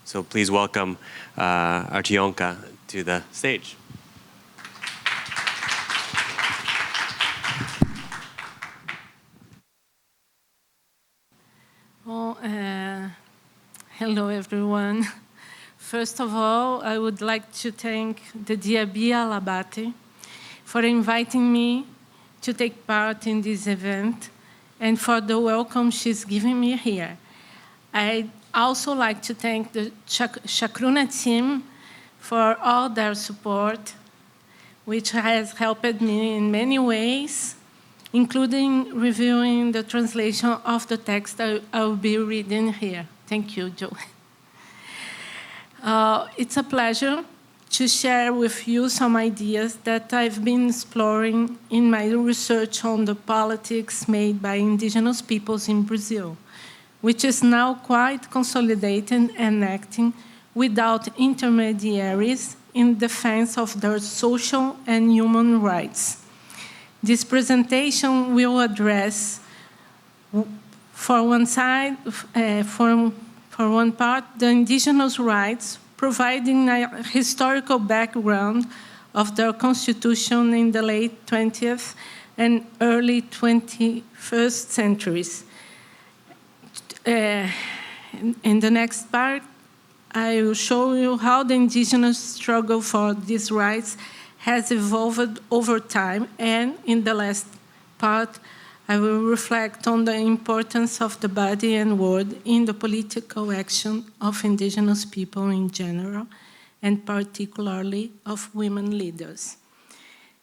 So please welcome Artionka to the stage. Well, hello, everyone. First of all, I would like to thank the Diaby Alabate for inviting me to take part in this event and for the welcome she's giving me here. I'd also like to thank the Chacruna team for all their support, which has helped me in many ways, including reviewing the translation of the text I will be reading here. Thank you, Joe. It's a pleasure to share with you some ideas that I've been exploring in my research on the politics made by indigenous peoples in Brazil, which is now quite consolidated and acting without intermediaries in defense of their social and human rights. This presentation will address, for one side, for one part, the indigenous rights, providing a historical background of their constitution in the late 20th and early 21st centuries. In the next part, I will show you how the indigenous struggle for these rights has evolved over time, and in the last part, I will reflect on the importance of the body and word in the political action of indigenous people in general, and particularly of women leaders.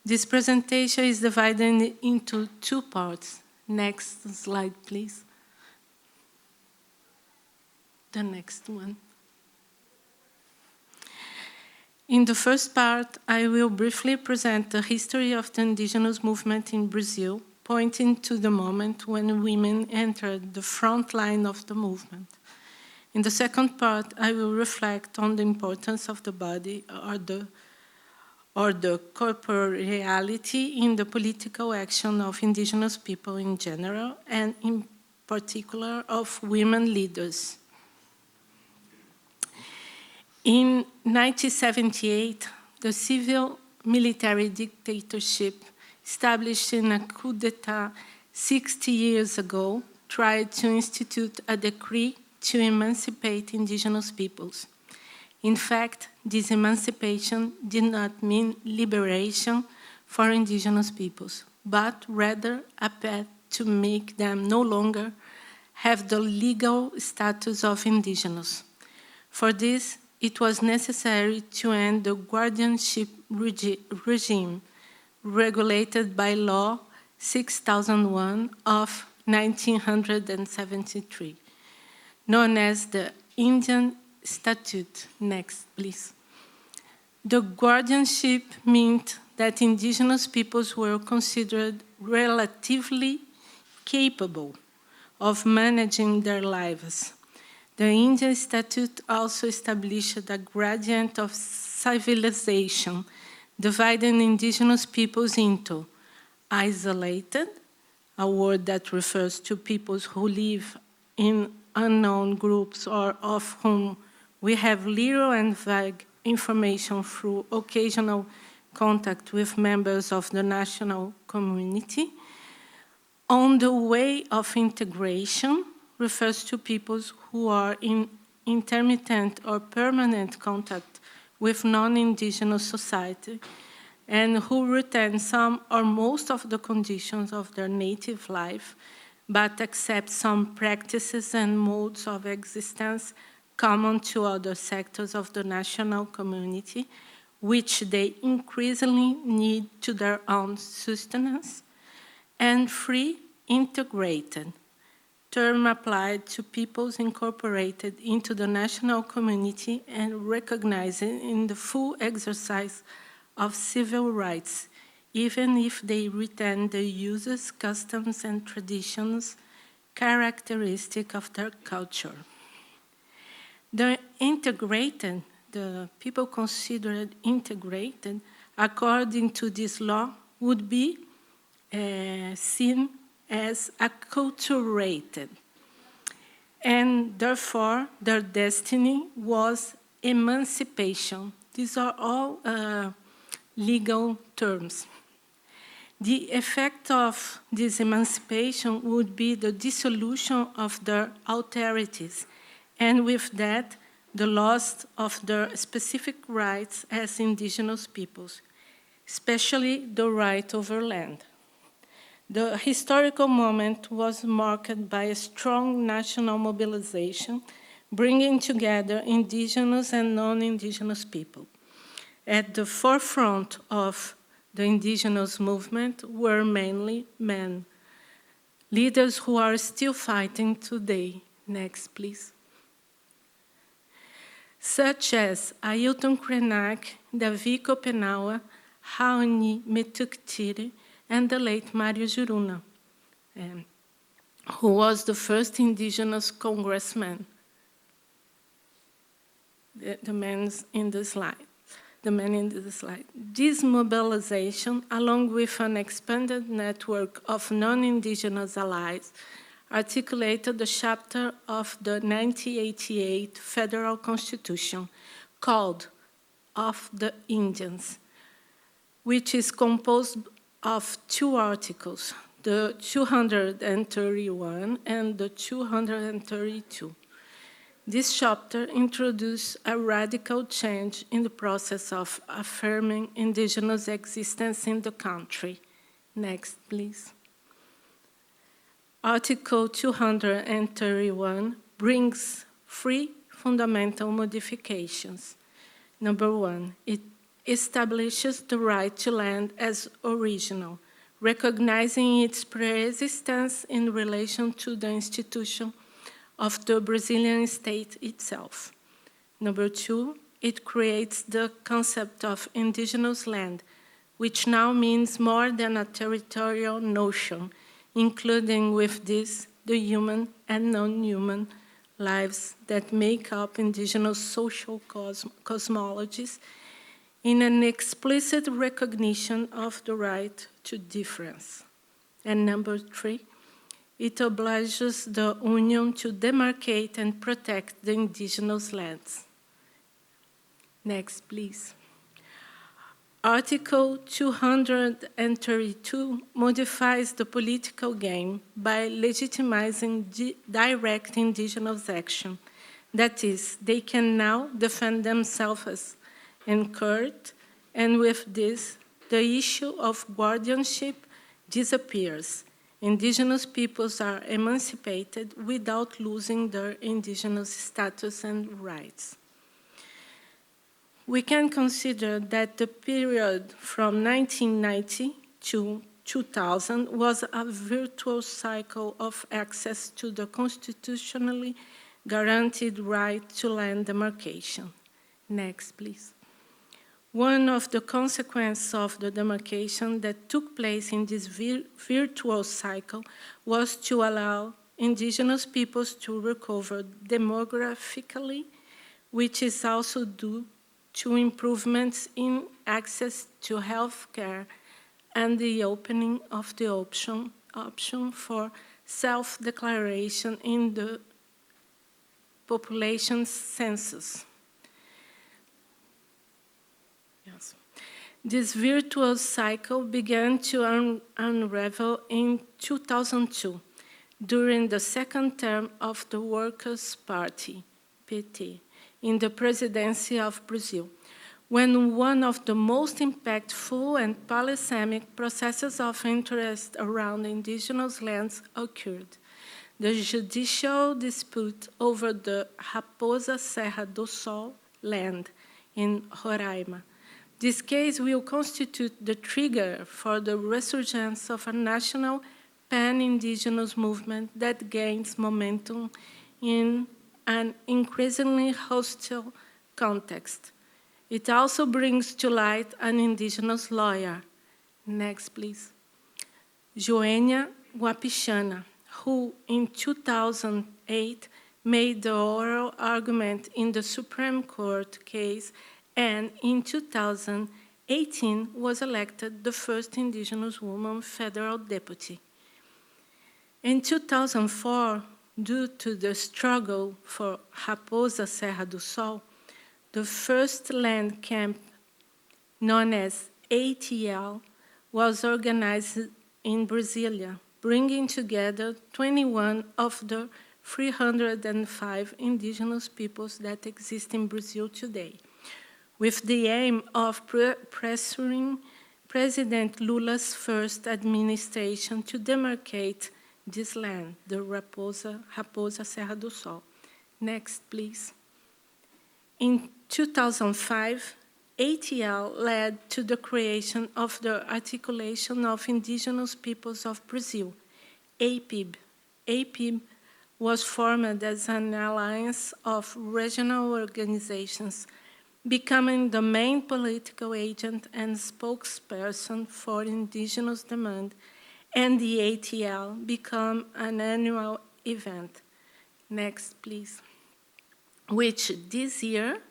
This presentation is divided into two parts. Next slide, please. The next one. In the first part, I will briefly present the history of the indigenous movement in Brazil, pointing to the moment when women entered the front line of the movement. In the second part, I will reflect on the importance of the body or the corporeality in the political action of indigenous people in general, and in particular of women leaders. In 1978, the civil military dictatorship established in a coup d'etat 60 years ago tried to institute a decree to emancipate indigenous peoples. In fact, this emancipation did not mean liberation for indigenous peoples, but rather a path to make them no longer have the legal status of indigenous. For this, it was necessary to end the guardianship regime regulated by Law 6001 of 1973, known as the Indian Statute. Next, please. The guardianship meant that indigenous peoples were considered relatively capable of managing their lives. The Indian Statute also established a gradient of civilization, dividing indigenous peoples into isolated, a word that refers to peoples who live in unknown groups or of whom we have little and vague information through occasional contact with members of the national community. On the way of integration refers to peoples who are in intermittent or permanent contact with non-indigenous society and who retain some or most of the conditions of their native life, but accept some practices and modes of existence common to other sectors of the national community, which they increasingly need to their own sustenance. And three, integrated, term applied to peoples incorporated into the national community and recognized in the full exercise of civil rights, even if they retain the uses, customs, and traditions characteristic of their culture. The integrated, the people considered integrated, according to this law, would be seen as acculturated, and therefore their destiny was emancipation. These are all legal terms. The effect of this emancipation would be the dissolution of their authorities, and with that, the loss of their specific rights as indigenous peoples, especially the right over land. The historical moment was marked by a strong national mobilization, bringing together indigenous and non-indigenous people. At the forefront of the indigenous movement were mainly men, leaders who are still fighting today. Next, please. Such as Ailton Krenak, Davi Kopenawa, Raoni Metuktire, and the late Mário Juruna, who was the first indigenous congressman, the man in the slide. This mobilization, along with an expanded network of non-indigenous allies, articulated the chapter of the 1988 Federal Constitution called Of the Indians, which is composed of two articles, the 231 and the 232. This chapter introduced a radical change in the process of affirming indigenous existence in the country. Next, please. Article 231 brings three fundamental modifications. Number one, it establishes the right to land as original, recognizing its pre-existence in relation to the institution of the Brazilian state itself. Number two, it creates the concept of indigenous land, which now means more than a territorial notion, including with this the human and non-human lives that make up indigenous social cosmologies in an explicit recognition of the right to difference. And number three, it obliges the Union to demarcate and protect the indigenous lands. Next, please. Article 232 modifies the political game by legitimizing direct indigenous action. That is, they can now defend themselves in court, and with this, the issue of guardianship disappears. Indigenous peoples are emancipated without losing their indigenous status and rights. We can consider that the period from 1990 to 2000 was a virtuous cycle of access to the constitutionally guaranteed right to land demarcation. Next, please. One of the consequences of the demarcation that took place in this virtuous cycle was to allow indigenous peoples to recover demographically, which is also due to improvements in access to health care and the opening of the option for self-declaration in the population census. Yes. This virtuous cycle began to unravel in 2002 during the second term of the Workers' Party, PT, in the presidency of Brazil, when one of the most impactful and polysemic processes of interest around indigenous lands occurred: the judicial dispute over the Raposa Serra do Sol land in Roraima. This case will constitute the trigger for the resurgence of a national pan-indigenous movement that gains momentum in an increasingly hostile context. It also brings to light an indigenous lawyer. Next, please. Joênia Wapichana, who in 2008 made the oral argument in the Supreme Court case and in 2018 was elected the first indigenous woman federal deputy. In 2004, due to the struggle for Raposa Serra do Sol, the first land camp, known as ATL, was organized in Brasilia, bringing together 21 of the 305 indigenous peoples that exist in Brazil today, with the aim of pressuring President Lula's first administration to demarcate this land, the Raposa Serra do Sol. Next, please. In 2005, ATL led to the creation of the Articulation of Indigenous Peoples of Brazil, APIB. APIB was formed as an alliance of regional organizations, becoming the main political agent and spokesperson for indigenous demand, and the ATL became an annual event. Next, please. Which this year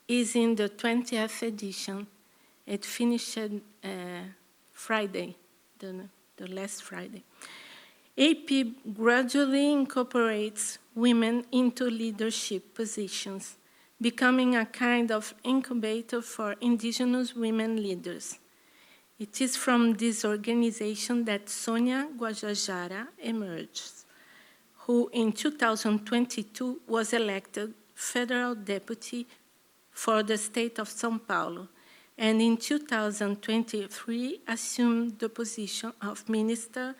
is in the 20th edition. It finished Friday, the last Friday. APIB gradually incorporates women into leadership positions, becoming a kind of incubator for indigenous women leaders. It is from this organization that Sonia Guajajara emerged, who in 2022 was elected federal deputy for the state of São Paulo, and in 2023 assumed the position of Minister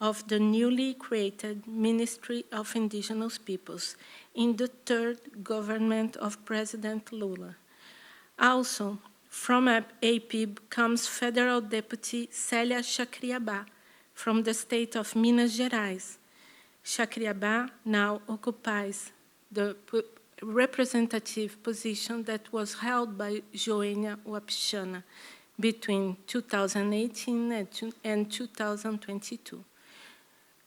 of the newly created Ministry of Indigenous Peoples in the third government of President Lula. Also, from APIB comes Federal Deputy Célia Chacriabá from the state of Minas Gerais. Chacriabá now occupies the representative position that was held by Joênia Wapichana between 2018 and 2022.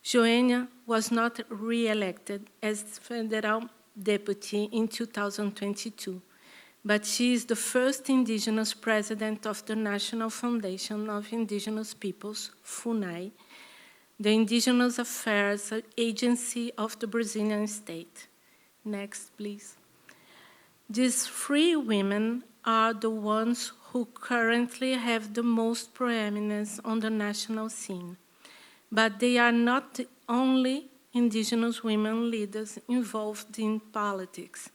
Joênia was not re-elected as federal deputy in 2022, but she is the first indigenous president of the National Foundation of Indigenous Peoples, FUNAI, the Indigenous Affairs Agency of the Brazilian state. Next, please. These three women are the ones who currently have the most preeminence on the national scene. But they are not the only indigenous women leaders involved in politics.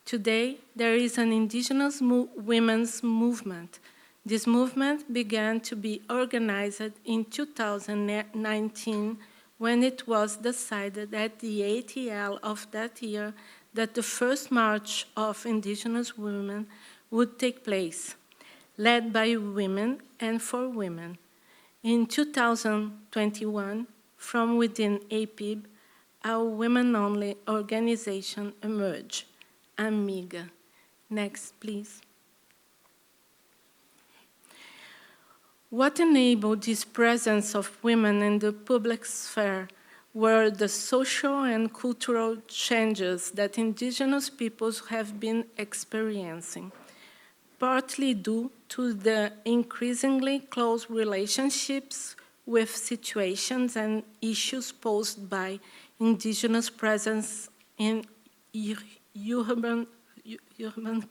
Today, there is an indigenous women's movement. This movement began to be organized in 2019 when it was decided at the ATL of that year that the first march of indigenous women would take place, led by women and for women. In 2021, from within APIB, a women-only organization emerged, Amiga. Next, please. What enabled this presence of women in the public sphere were the social and cultural changes that indigenous peoples have been experiencing, partly due to the increasingly close relationships with situations and issues posed by indigenous presence in urban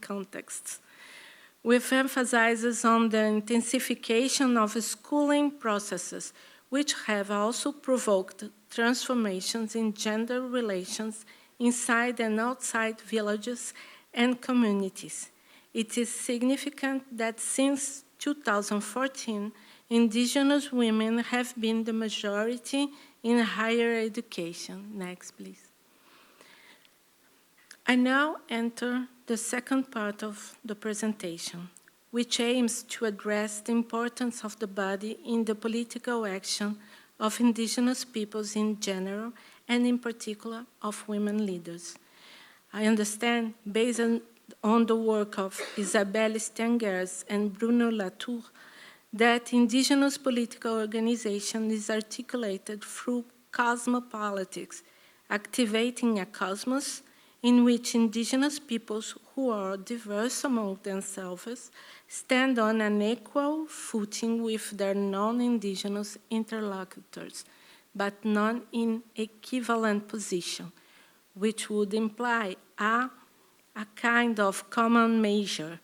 contexts, with emphasis on the intensification of schooling processes, which have also provoked transformations in gender relations inside and outside villages and communities. It is significant that since 2014, indigenous women have been the majority in higher education. Next, please. I now enter the second part of the presentation, which aims to address the importance of the body in the political action of indigenous peoples in general, and in particular of women leaders. I understand, based on the work of Isabelle Stengers and Bruno Latour, that indigenous political organization is articulated through cosmopolitics, activating a cosmos in which indigenous peoples who are diverse among themselves stand on an equal footing with their non-indigenous interlocutors. but not in equivalent position, which would imply a kind of common measure,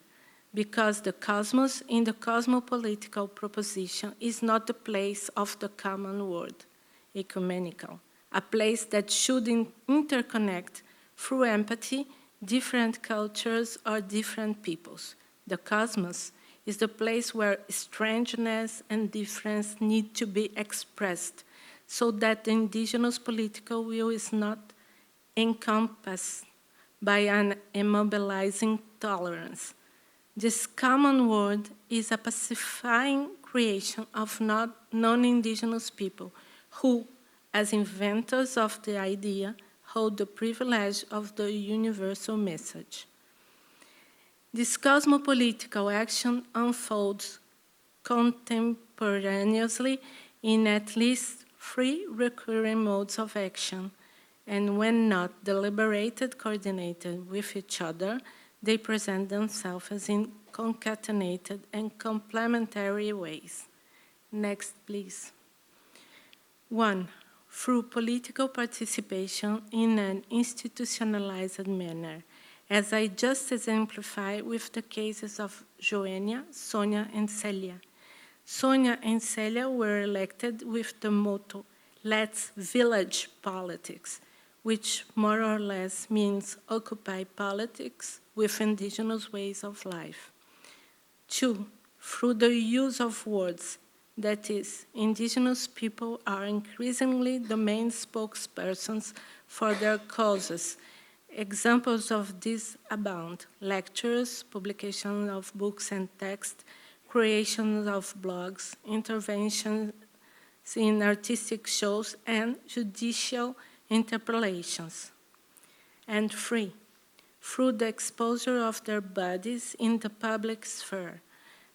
because the cosmos in the cosmopolitical proposition is not the place of the common word, ecumenical, a place that should interconnect through empathy different cultures or different peoples. The cosmos is the place where strangeness and difference need to be expressed, so that the indigenous political will is not encompassed by an immobilizing tolerance. This common word is a pacifying creation of non-indigenous people who, as inventors of the idea, hold the privilege of the universal message. This cosmopolitical action unfolds contemporaneously in at least 3 recurring modes of action, and when not deliberated, coordinated with each other, they present themselves as in concatenated and complementary ways. Next, please. 1. Through political participation in an institutionalized manner, as I just exemplified with the cases of Joenia, Sonia, and Celia. Sonia and Celia were elected with the motto, "Let's village politics," which more or less means occupy politics with indigenous ways of life. 2. Through the use of words, that is, indigenous people are increasingly the main spokespersons for their causes. Examples of this abound: lectures, publication of books and texts, creation of blogs, interventions in artistic shows, and judicial interpellations. And 3. Through the exposure of their bodies in the public sphere.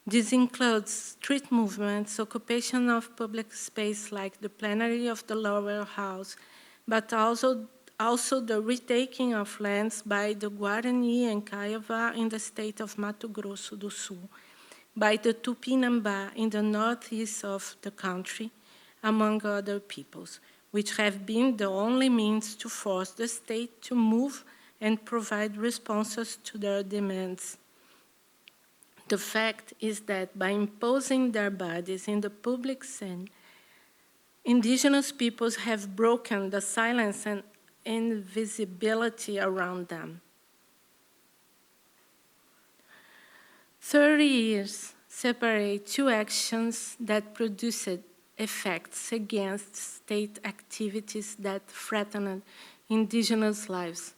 This includes street movements, occupation of public space like the plenary of the lower house, but also the retaking of lands by the Guarani and Kaiowá in the state of Mato Grosso do Sul, by the Tupinambá in the northeast of the country, among other peoples, which have been the only means to force the state to move and provide responses to their demands. The fact is that by imposing their bodies in the public scene, indigenous peoples have broken the silence and invisibility around them. 30 years separate two actions that produced effects against state activities that threatened indigenous lives.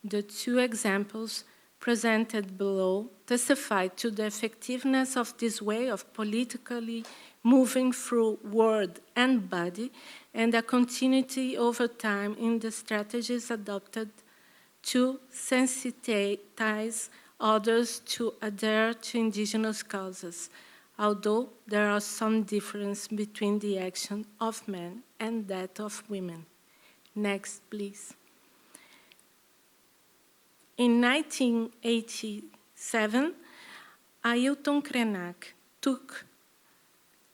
The two examples presented below testify to the effectiveness of this way of politically moving through word and body, and a continuity over time in the strategies adopted to sensitize others to adhere to indigenous causes, although there are some difference between the action of men and that of women. Next, please. In 1987, Ailton Krenak took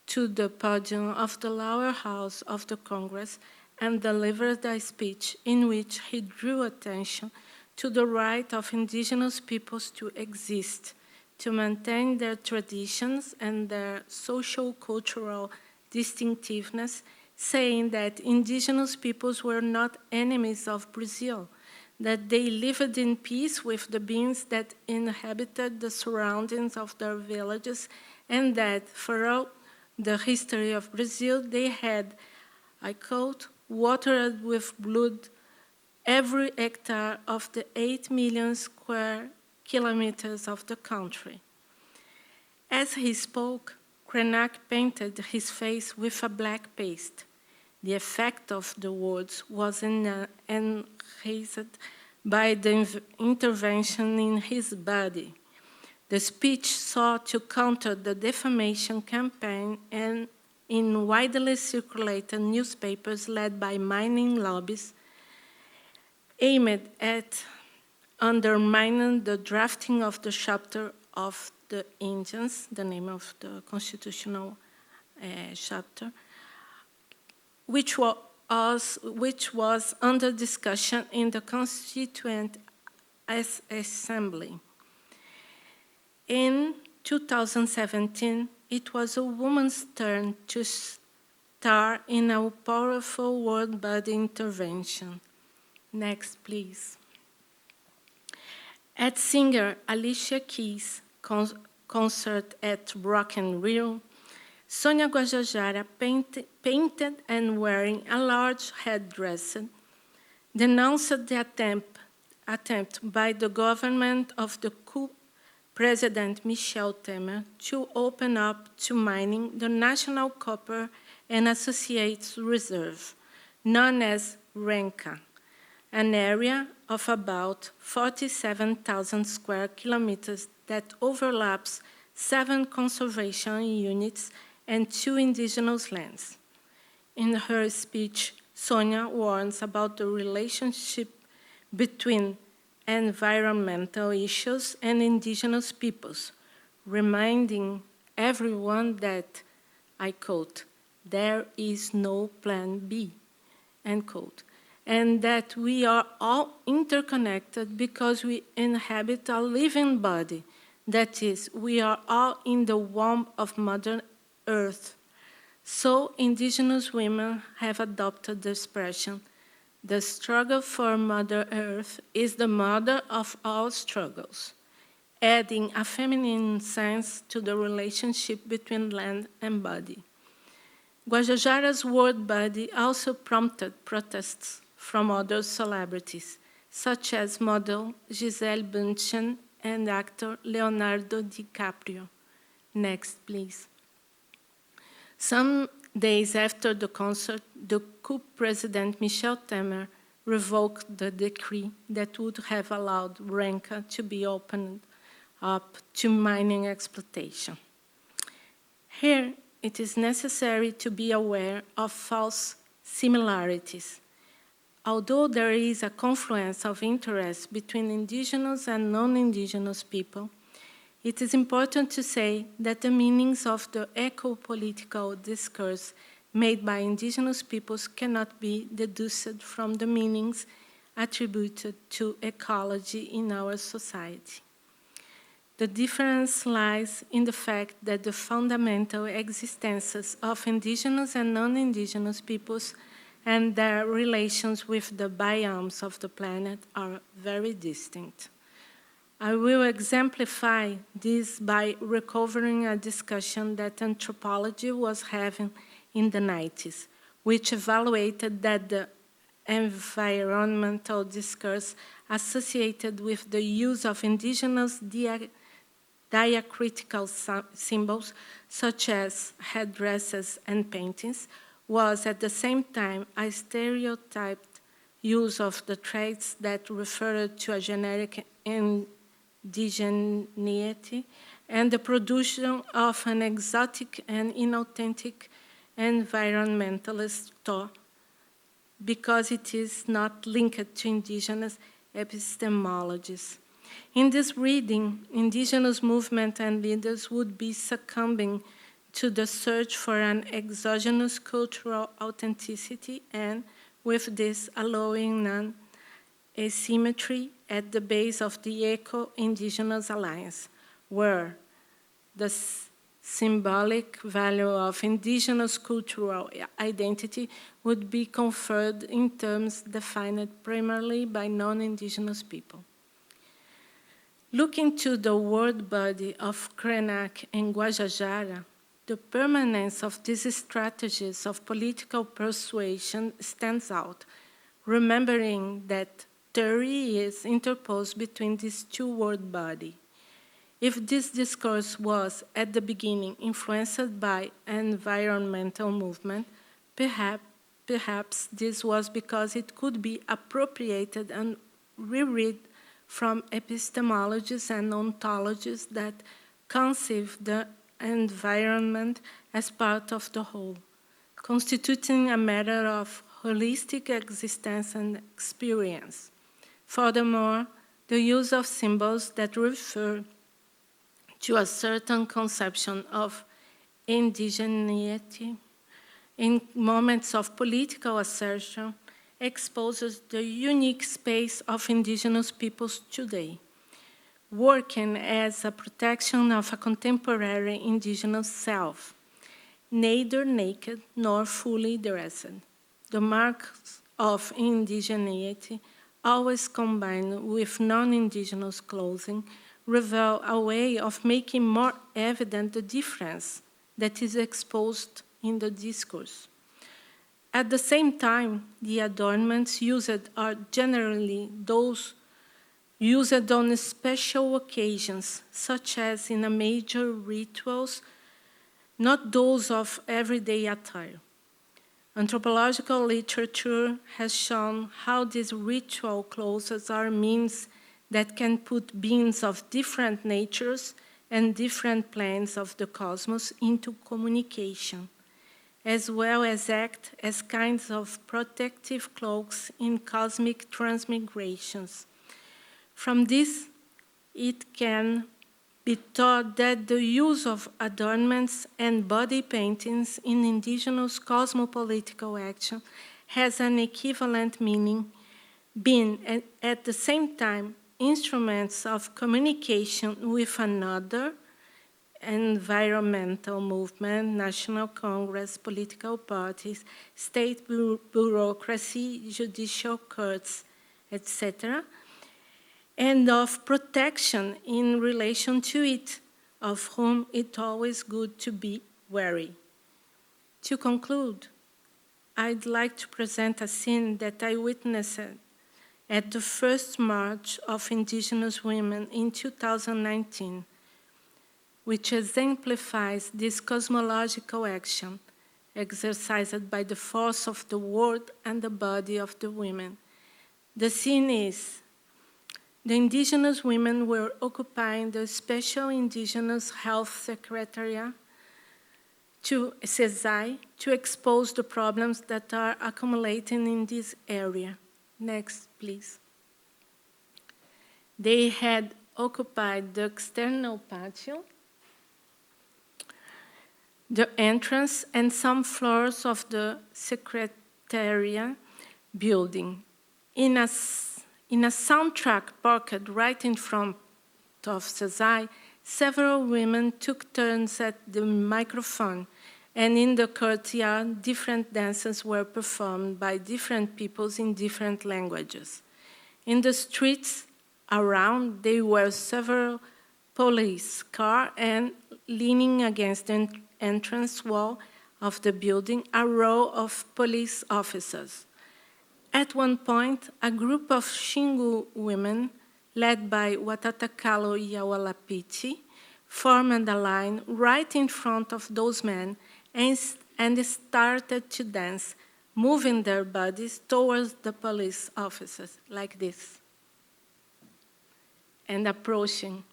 to the podium of the lower house of the Congress and delivered a speech in which he drew attention to the right of indigenous peoples to exist, to maintain their traditions and their social-cultural distinctiveness, saying that indigenous peoples were not enemies of Brazil, that they lived in peace with the beings that inhabited the surroundings of their villages, and that throughout the history of Brazil they had, I quote, watered with blood every hectare of the 8 million square kilometers of the country. As he spoke, Krenak painted his face with a black paste. The effect of the words was enhanced by the intervention in his body. The speech sought to counter the defamation campaign and in widely circulated newspapers led by mining lobbies aimed at undermining the drafting of the chapter of the Indians, the name of the constitutional chapter, which which was under discussion in the Constituent Assembly. In 2017, it was a woman's turn to star in a powerful world body intervention. Next, please. At singer Alicia Keys' concert at Rock in Rio, Sonia Guajajara, painted and wearing a large headdress, denounced the attempt by the government of the coup President Michel Temer to open up to mining the National Copper and Associates Reserve, known as RENCA, an area of about 47,000 square kilometers that overlaps 7 conservation units and 2 indigenous lands. In her speech, Sonia warns about the relationship between environmental issues and indigenous peoples, reminding everyone that, I quote, "there is no plan B," end quote, and that we are all interconnected because we inhabit a living body. That is, we are all in the womb of Mother Earth. So indigenous women have adopted the expression, "the struggle for Mother Earth is the mother of all struggles," adding a feminine sense to the relationship between land and body. Guajajara's word body also prompted protests from other celebrities, such as model Gisele Bündchen and actor Leonardo DiCaprio. Next, please. Some days after the concert, the coup President Michel Temer revoked the decree that would have allowed RENCA to be opened up to mining exploitation. Here, it is necessary to be aware of false similarities. Although there is a confluence of interest between indigenous and non-indigenous people, it is important to say that the meanings of the eco-political discourse made by indigenous peoples cannot be deduced from the meanings attributed to ecology in our society. The difference lies in the fact that the fundamental existences of indigenous and non-indigenous peoples and their relations with the biomes of the planet are very distinct. I will exemplify this by recovering a discussion that anthropology was having in the 90s, which evaluated that the environmental discourse associated with the use of indigenous diacritical symbols, such as headdresses and paintings, was at the same time a stereotyped use of the traits that referred to a generic indigeneity and the production of an exotic and inauthentic environmentalist thought because it is not linked to indigenous epistemologies. In this reading, indigenous movement and leaders would be succumbing to the search for an exogenous cultural authenticity and, with this, allowing non-asymmetry at the base of the Eco-Indigenous Alliance, where the symbolic value of indigenous cultural identity would be conferred in terms defined primarily by non-indigenous people. Looking to the word body of Krenak and Guajajara, the permanence of these strategies of political persuasion stands out, remembering that 30 years interposed between these two word bodies. If this discourse was, at the beginning, influenced by environmental movement, perhaps this was because it could be appropriated and reread from epistemologies and ontologies that conceive the environment as part of the whole, constituting a matter of holistic existence and experience. Furthermore, the use of symbols that refer to a certain conception of indigeneity in moments of political assertion, exposes the unique space of indigenous peoples today, working as a protection of a contemporary indigenous self, neither naked nor fully dressed. The marks of indigeneity, always combined with non-indigenous clothing, reveal a way of making more evident the difference that is exposed in the discourse. At the same time, the adornments used are generally those used on special occasions, such as in a major rituals, not those of everyday attire. Anthropological literature has shown how these ritual clothes are means that can put beings of different natures and different planes of the cosmos into communication, as well as act as kinds of protective cloaks in cosmic transmigrations. From this, it can be taught that the use of adornments and body paintings in indigenous cosmopolitical action has an equivalent meaning, being at the same time instruments of communication with another, environmental movement, national congress, political parties, state bureaucracy, judicial courts, etc., and of protection in relation to it, of whom it's always good to be wary. To conclude, I'd like to present a scene that I witnessed at the first March of Indigenous Women in 2019, which exemplifies this cosmological action exercised by the force of the word and the body of the women. The scene is: the indigenous women were occupying the Special Indigenous Health Secretariat to CESAI to expose the problems that are accumulating in this area. Next, please. They had occupied the external patio, the entrance, and some floors of the Secretariat building. In a soundtrack parked right in front of CESAI, several women took turns at the microphone, and in the courtyard, different dances were performed by different peoples in different languages. In the streets around, there were several police cars, and leaning against the entrance wall of the building, a row of police officers. At one point, a group of Xingu women, led by Watatakalo Yawalapiti, formed a line right in front of those men and started to dance, moving their bodies towards the police officers, like this, and approaching.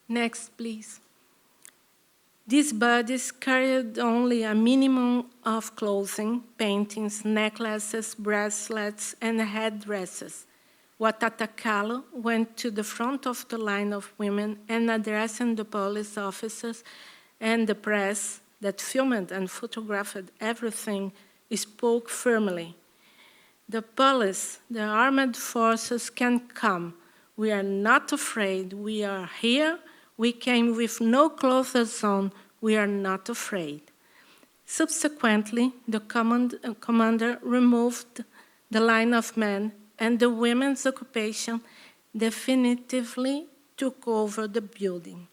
Next, please. These bodies carried only a minimum of clothing, paintings, necklaces, bracelets, and headdresses. Watatakalo went to the front of the line of women and, addressing the police officers and the press that filmed and photographed everything, spoke firmly. The police, the armed forces can come. We are not afraid. We are here. We came with no clothes on. We are not afraid. Subsequently, the commander removed the line of men, and the women's occupation definitively took over the building.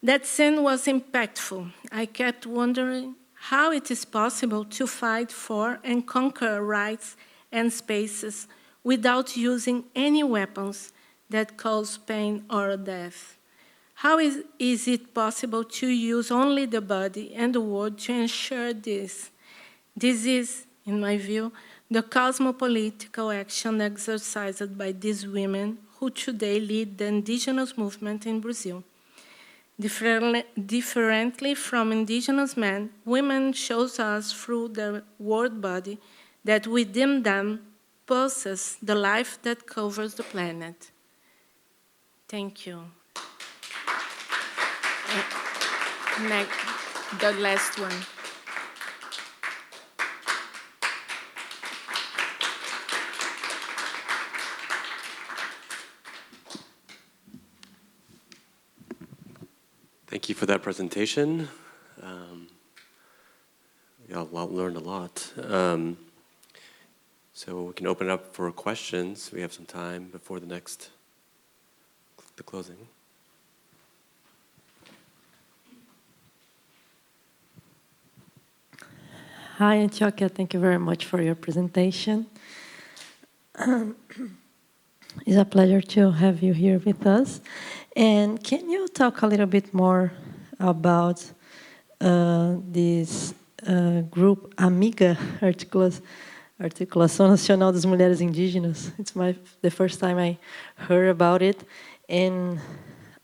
That scene was impactful. I kept wondering how it is possible to fight for and conquer rights and spaces without using any weapons that cause pain or death. How is it possible to use only the body and the word to ensure this? This is, in my view, the cosmopolitical action exercised by these women who today lead the indigenous movement in Brazil. Differently from indigenous men, women shows us through their word body that within them possess the life that covers the planet. Thank you. the last one. Thank you for that presentation. We all learned a lot. So we can open it up for questions. We have some time before the closing. Hi, Artionka. Thank you very much for your presentation. It's a pleasure to have you here with us. And can you talk a little bit more about this group Amiga, Articulação Nacional das Mulheres Indígenas? It's the first time I heard about it. And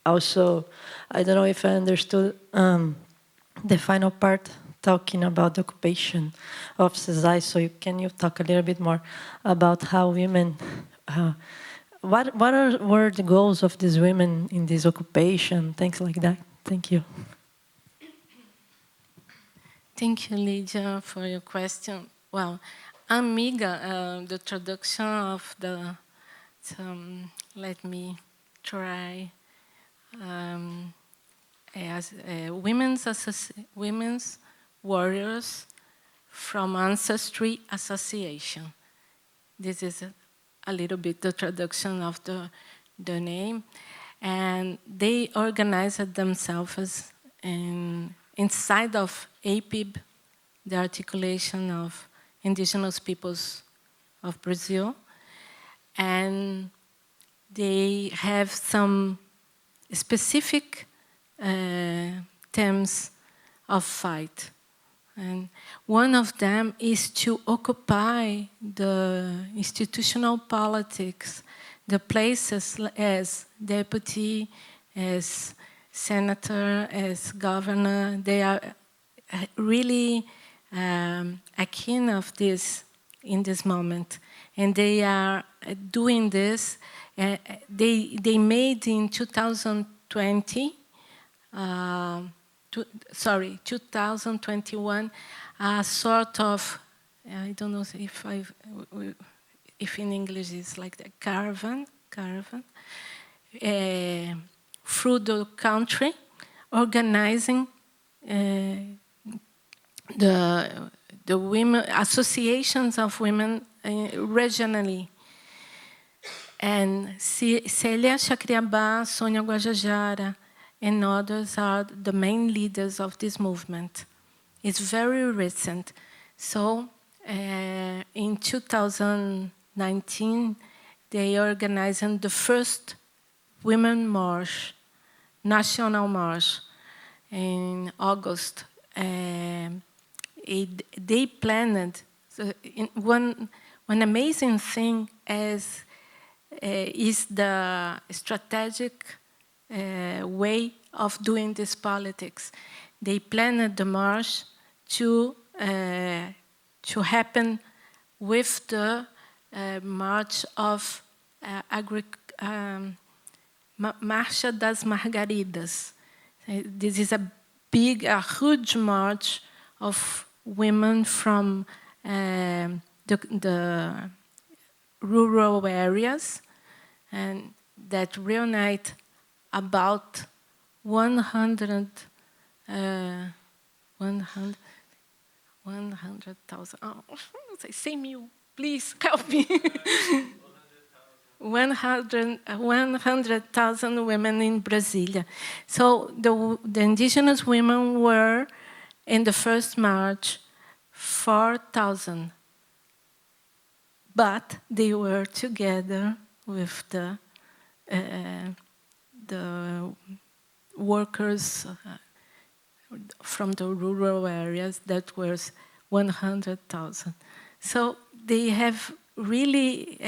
also, I don't know if I understood the final part talking about the occupation of CESAI. So can you talk a little bit more about how women, what were the goals of these women in this occupation, things like that? Thank you. Thank you, Lydia, for your question. Well, Amiga, the traduction of the, let me try, as women's warriors from Ancestry Association. This is a little bit the traduction of the name. And they organized themselves inside of APIB, the Articulation of Indigenous Peoples of Brazil. And they have some specific themes of fight. And one of them is to occupy the institutional politics, the places as deputy, as senator, as governor. They are really keen of this in this moment. And they are doing this. They made in 2020, 2021, a sort of, I don't know if in English it's like the caravan, through the country, organizing the women, associations of women regionally. And Célia Chacriabá, Sônia Guajajara, and others are the main leaders of this movement. It's very recent. So in 2019, they organized the first Women March, National March, in August. They planned, one amazing thing is the strategic way of doing this politics. They planned the march to happen with the march of Marcha das Margaridas. This is a huge march of women from the rural areas, and that reunite about 100,000. Oh, say mil, please help me. 100,000 women in Brasilia. So the indigenous women were in the first march 4,000, but they were together with the workers from the rural areas that was 100,000. So they have really,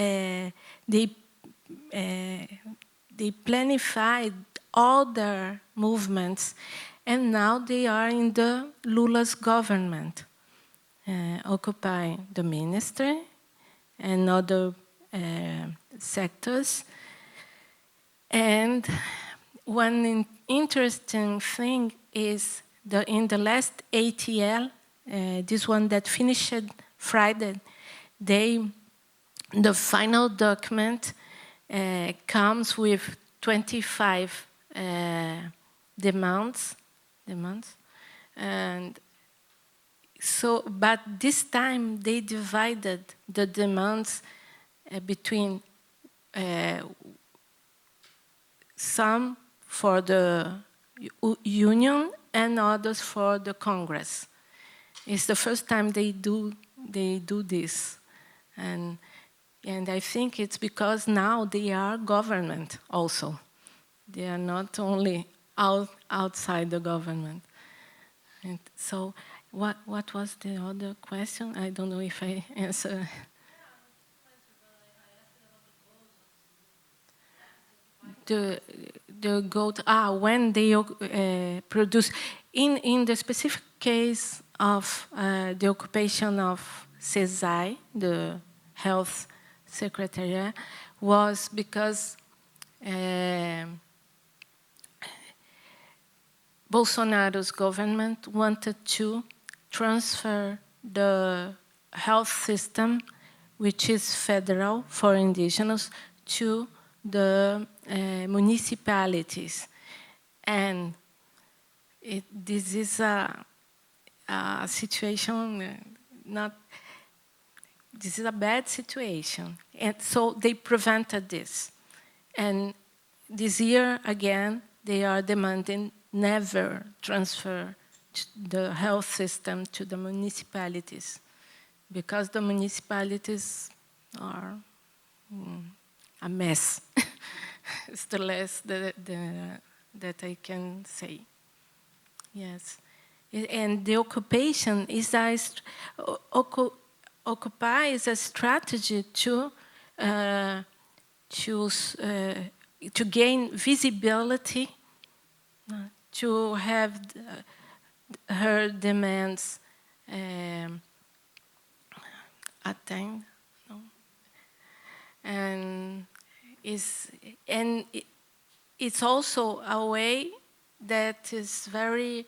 they planified all their movements, and now they are in the Lula's government, occupying the ministry and other sectors. And one interesting thing is in the last ATL, this one that finished Friday, the final document comes with 25 demands, and so, but this time they divided the demands between some for the Union and others for the Congress. It's the first time they do this, and I think it's because now they are government also. They are not only outside the government. And so, what was the other question? I don't know if I answered. The goat, when they produce, in the specific case of the occupation of CESAI, the health secretariat, was because Bolsonaro's government wanted to transfer the health system, which is federal for indigenous, to the municipalities. And this is a situation, this is a bad situation. And so they prevented this. And this year, again, they are demanding never transfer the health system to the municipalities, because the municipalities are a mess. It's the less that I can say. Yes. And the occupation is occupy is a strategy to gain visibility, to have her demands attained, and it's also a way that is very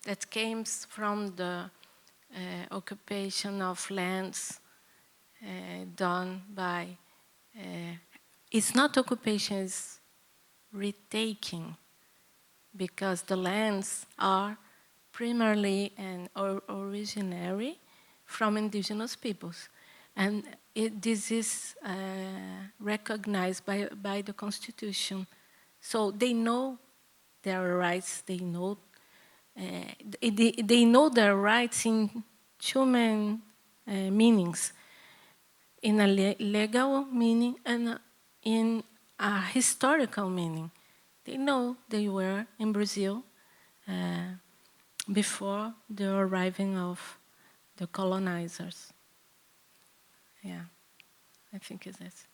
that came from the occupation of lands done by. It's not occupation; it's retaking, because the lands are primarily and originary from indigenous peoples. And this is recognized by the Constitution. So they know their rights, they know their rights in two main meanings, in a legal meaning and in a historical meaning. They know they were in Brazil before the arriving of the colonizers. Yeah, I think it's this.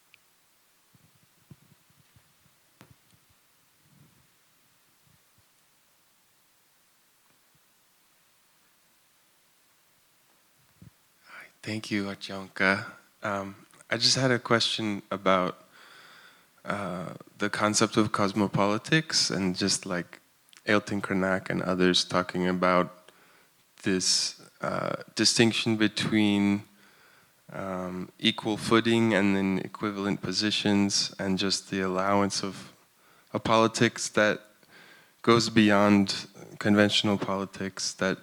Thank you, Artionka. I just had a question about the concept of cosmopolitics, and just like Ailton Krenak and others talking about this distinction between equal footing and then equivalent positions, and just the allowance of a politics that goes beyond conventional politics, that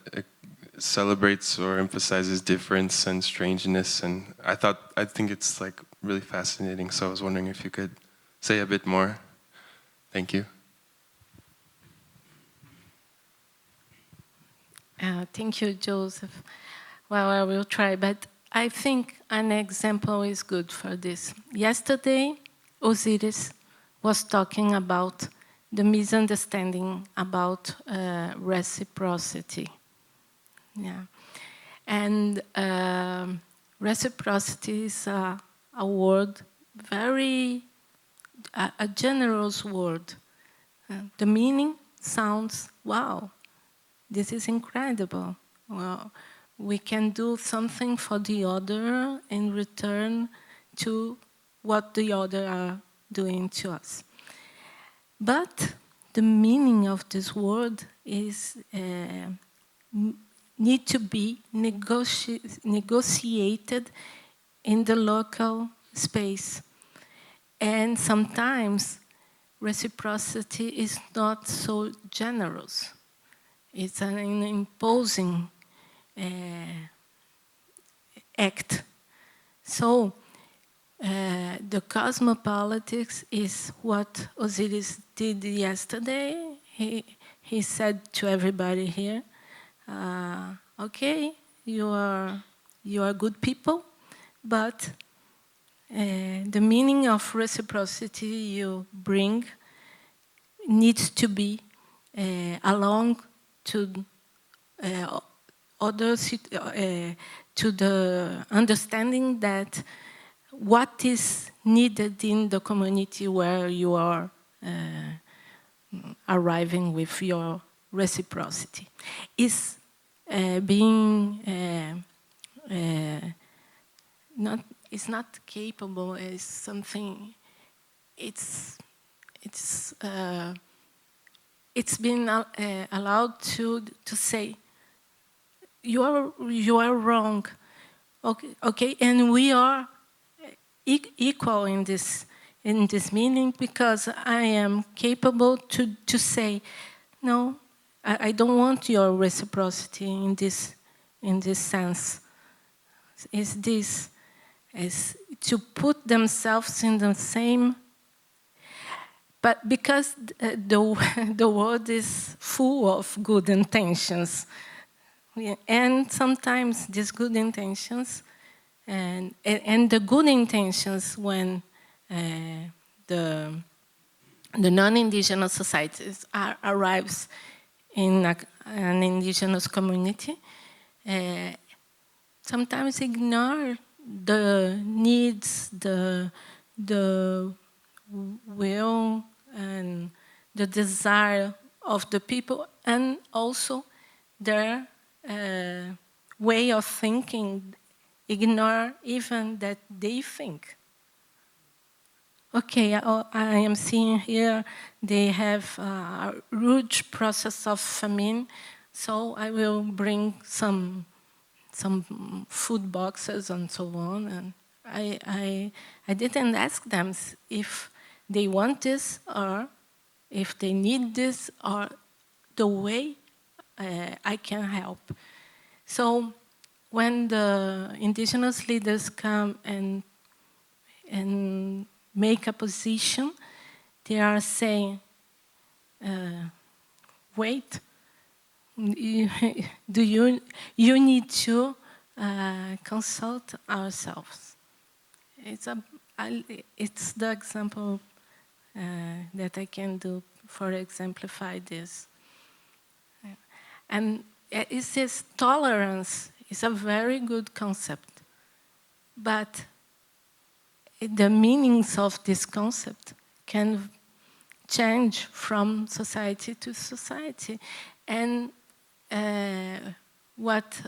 celebrates or emphasizes difference and strangeness. And I think it's like really fascinating. So I was wondering if you could say a bit more. Thank you. Thank you, Joseph. Well, I will try, but I think an example is good for this. Yesterday, Osiris was talking about the misunderstanding about reciprocity. Yeah, and reciprocity is a word, a generous word. The meaning sounds, wow, this is incredible. Well, we can do something for the other in return to what the other are doing to us. But the meaning of this word is need to be negotiated in the local space. And sometimes reciprocity is not so generous. It's an imposing act. So the cosmopolitics is what Osiris did yesterday. He said to everybody here, okay, you are good people, but the meaning of reciprocity you bring needs to be along to others, to the understanding that what is needed in the community where you are arriving with your reciprocity is being not capable. Is something. It's been allowed to say you are wrong. Okay, and we are equal in this meaning, because I am capable to say, no, I don't want your reciprocity in this sense. Is to put themselves in the same, but because the world is full of good intentions, and sometimes these good intentions and the good intentions when the non-indigenous societies arrives in an indigenous community, sometimes ignore the needs, the will and the desire of the people, and also their way of thinking, ignore even that they think. Okay, I am seeing here they have a huge process of famine, so I will bring some food boxes and so on. And I didn't ask them if they want this or if they need this or the way I can help. So when the indigenous leaders come and make a position, they are saying, wait, you need to consult ourselves. It's the example that I can do for exemplify this. And it says tolerance is a very good concept, but the meanings of this concept can change from society to society. And what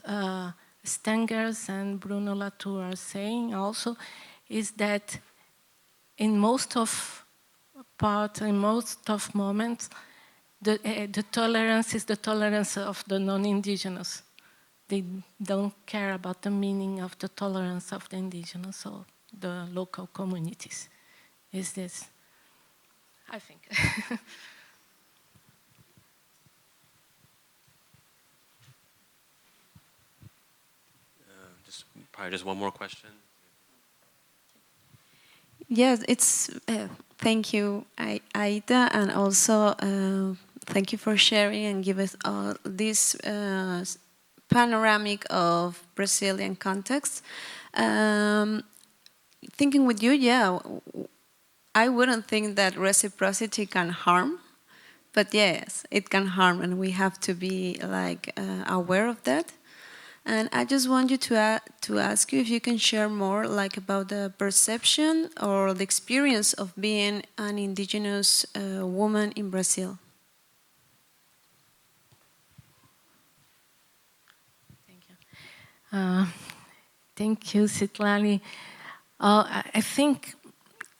Stengers and Bruno Latour are saying also is that in most of moments, the tolerance is the tolerance of the non-indigenous. They don't care about the meaning of the tolerance of the indigenous or the local communities. Is this, I think. Probably just one more question. Yes, it's thank you, Aida, and also thank you for sharing and give us all this panoramic of Brazilian context. Thinking with you, yeah, I wouldn't think that reciprocity can harm, but yes, it can harm, and we have to be like aware of that. And I just want you to ask you if you can share more like about the perception or the experience of being an indigenous woman in Brazil. Thank you, Citlali. I think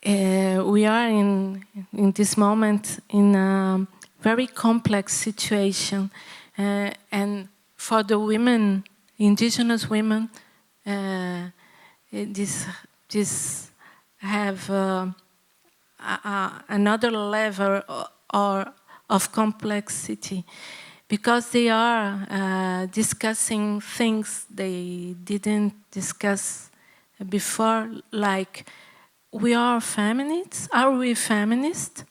we are in this moment in a very complex situation. And for the women, indigenous women, this have another level of complexity, because they are discussing things they didn't discuss before, like, we are feminists? Are we feminist?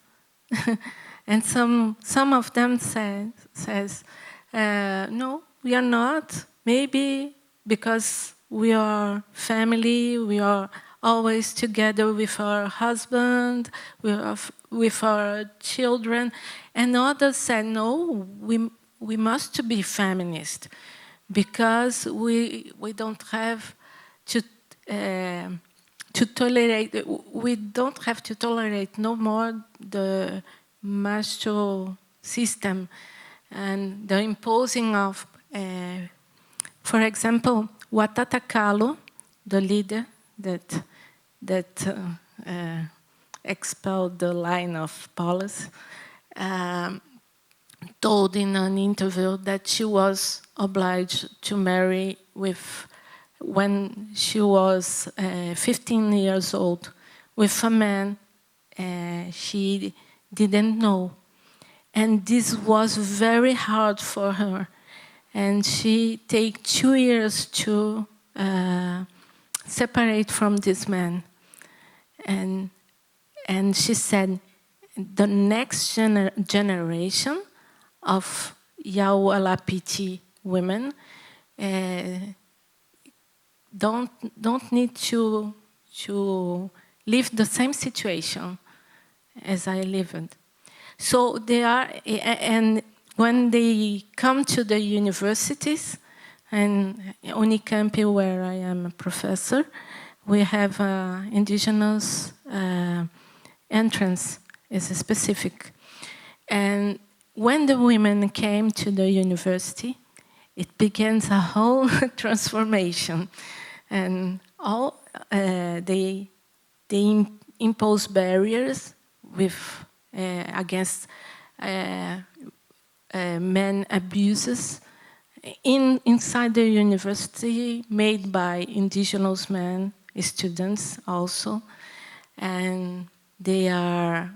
And some of them says, no, we are not. Maybe because we are family, we are always together with our husband, with our children. And others said, no, we must be feminist, because we don't have to tolerate. We don't have to tolerate no more the macho system and the imposing of, for example, Watata Kalo, the leader that expelled the line of policy, told in an interview that she was obliged to marry when she was 15 years old with a man she didn't know. And this was very hard for her. And she took 2 years to separate from this man. And she said, the next generation of Yawalapiti women don't need to live the same situation as I lived. So they are, and when they come to the universities, and Unicamp, where I am a professor, we have indigenous entrance is specific. And when the women came to the university, it begins a whole transformation. And all they impose barriers against men abuses inside the university, made by indigenous men, students also. And they are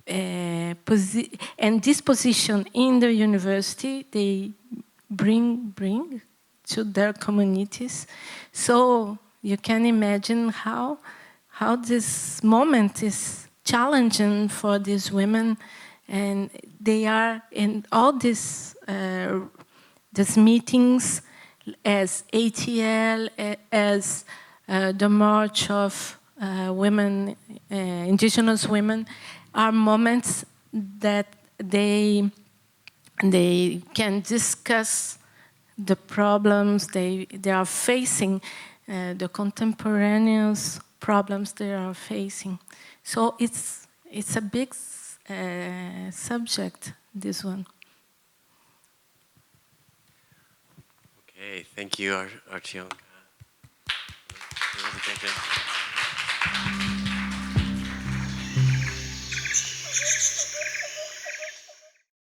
and this position in the university they bring to their communities. So you can imagine how this moment is challenging for these women, and they are in all these meetings as ATL, as the March of women, indigenous women, are moments that they can discuss the problems they are facing, the contemporaneous problems they are facing. So it's a big subject, this one. Okay, thank you, Artionka.